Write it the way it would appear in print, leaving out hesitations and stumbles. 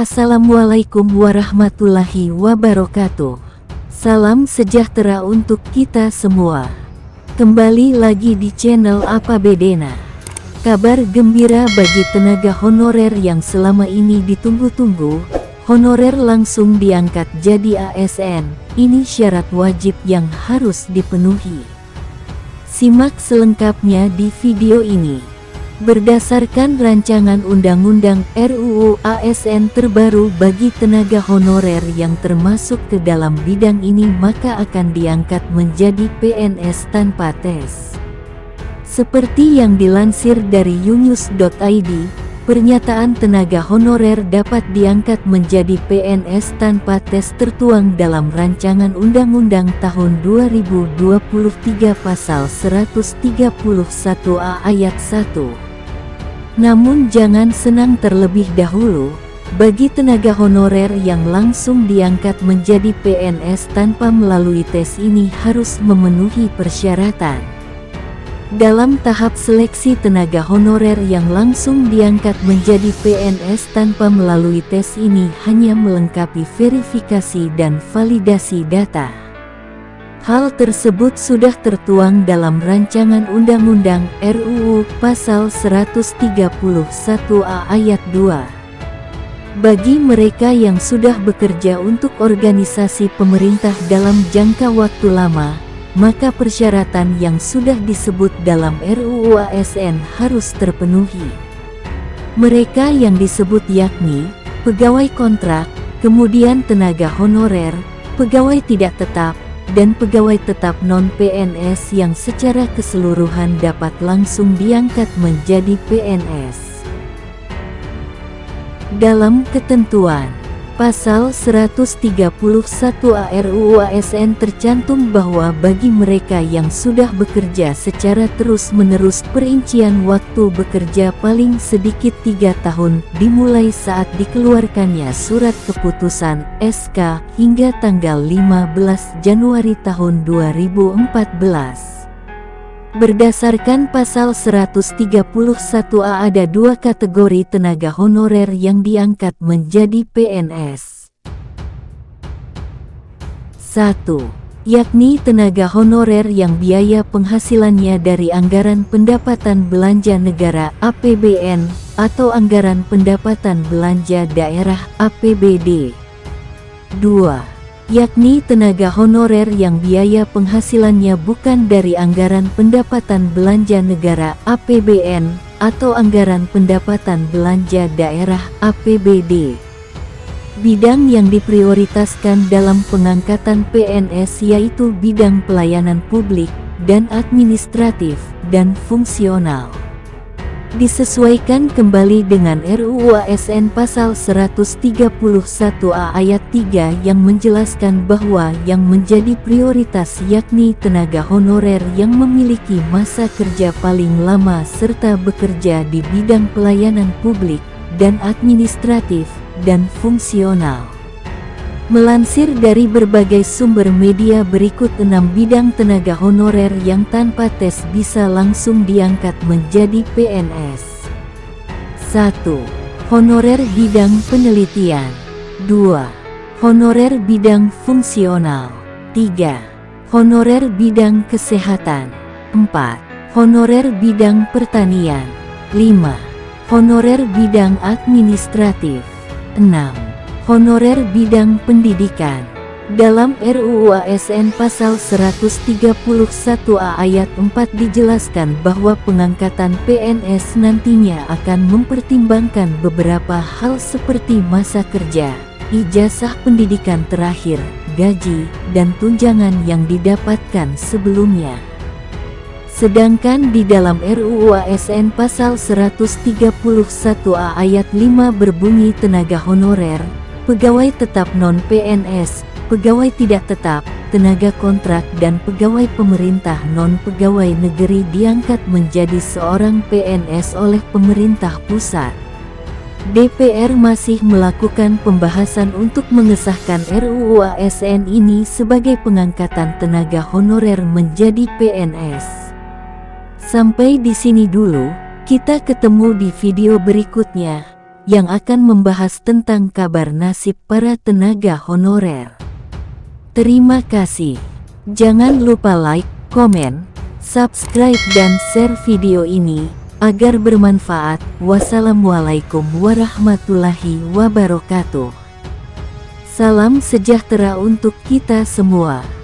Assalamualaikum warahmatullahi wabarakatuh. Salam sejahtera untuk kita semua. Kembali lagi di channel Apa Bedena. Kabar gembira bagi tenaga honorer yang selama ini ditunggu-tunggu. Honorer langsung diangkat jadi ASN. Ini syarat wajib yang harus dipenuhi. Simak selengkapnya di video ini. Berdasarkan rancangan Undang-Undang RUU ASN terbaru, bagi tenaga honorer yang termasuk ke dalam bidang ini maka akan diangkat menjadi PNS tanpa tes. Seperti yang dilansir dari unews.id, pernyataan tenaga honorer dapat diangkat menjadi PNS tanpa tes tertuang dalam Rancangan Undang-Undang Tahun 2023 Pasal 131A Ayat 1. Namun jangan senang terlebih dahulu, bagi tenaga honorer yang langsung diangkat menjadi PNS tanpa melalui tes ini harus memenuhi persyaratan. Dalam tahap seleksi tenaga honorer yang langsung diangkat menjadi PNS tanpa melalui tes ini hanya melengkapi verifikasi dan validasi data. Hal tersebut sudah tertuang dalam Rancangan Undang-Undang RUU Pasal 131A Ayat 2. Bagi mereka yang sudah bekerja untuk organisasi pemerintah dalam jangka waktu lama, maka persyaratan yang sudah disebut dalam RUU ASN harus terpenuhi. Mereka yang disebut yakni pegawai kontrak, kemudian tenaga honorer, pegawai tidak tetap, dan pegawai tetap non-PNS yang secara keseluruhan dapat langsung diangkat menjadi PNS. Dalam ketentuan Pasal 131A RUU ASN tercantum bahwa bagi mereka yang sudah bekerja secara terus-menerus perincian waktu bekerja paling sedikit 3 tahun dimulai saat dikeluarkannya surat keputusan SK hingga tanggal 15 Januari tahun 2014. Berdasarkan Pasal 131A ada 2 kategori tenaga honorer yang diangkat menjadi PNS. 1. Yakni tenaga honorer yang biaya penghasilannya dari anggaran pendapatan belanja negara (APBN) atau anggaran pendapatan belanja daerah (APBD). 2. Yakni tenaga honorer yang biaya penghasilannya bukan dari anggaran pendapatan belanja negara (APBN) atau anggaran pendapatan belanja daerah (APBD). Bidang yang diprioritaskan dalam pengangkatan PNS yaitu bidang pelayanan publik dan administratif dan fungsional. Disesuaikan kembali dengan RUU ASN Pasal 131A Ayat 3 yang menjelaskan bahwa yang menjadi prioritas yakni tenaga honorer yang memiliki masa kerja paling lama serta bekerja di bidang pelayanan publik dan administratif dan fungsional. Melansir dari berbagai sumber media berikut 6 bidang tenaga honorer yang tanpa tes bisa langsung diangkat menjadi PNS. 1. Honorer bidang penelitian. 2. Honorer bidang fungsional. 3. Honorer bidang kesehatan. 4. Honorer bidang pertanian. 5. Honorer bidang administratif. 6. Honorer bidang pendidikan. Dalam RUU ASN Pasal 131A Ayat 4 dijelaskan bahwa pengangkatan PNS nantinya akan mempertimbangkan beberapa hal seperti masa kerja, ijazah pendidikan terakhir, gaji, dan tunjangan yang didapatkan sebelumnya. Sedangkan di dalam RUU ASN Pasal 131A Ayat 5 berbunyi tenaga honorer, pegawai tetap non-PNS, pegawai tidak tetap, tenaga kontrak dan pegawai pemerintah non-pegawai negeri diangkat menjadi seorang PNS oleh pemerintah pusat. DPR masih melakukan pembahasan untuk mengesahkan RUU ASN ini sebagai pengangkatan tenaga honorer menjadi PNS. Sampai di sini dulu, kita ketemu di video berikutnya. yang akan membahas tentang kabar nasib para tenaga honorer. Terima kasih. Jangan lupa like, komen, subscribe dan share video ini agar bermanfaat. Wassalamualaikum warahmatullahi wabarakatuh. Salam sejahtera untuk kita semua.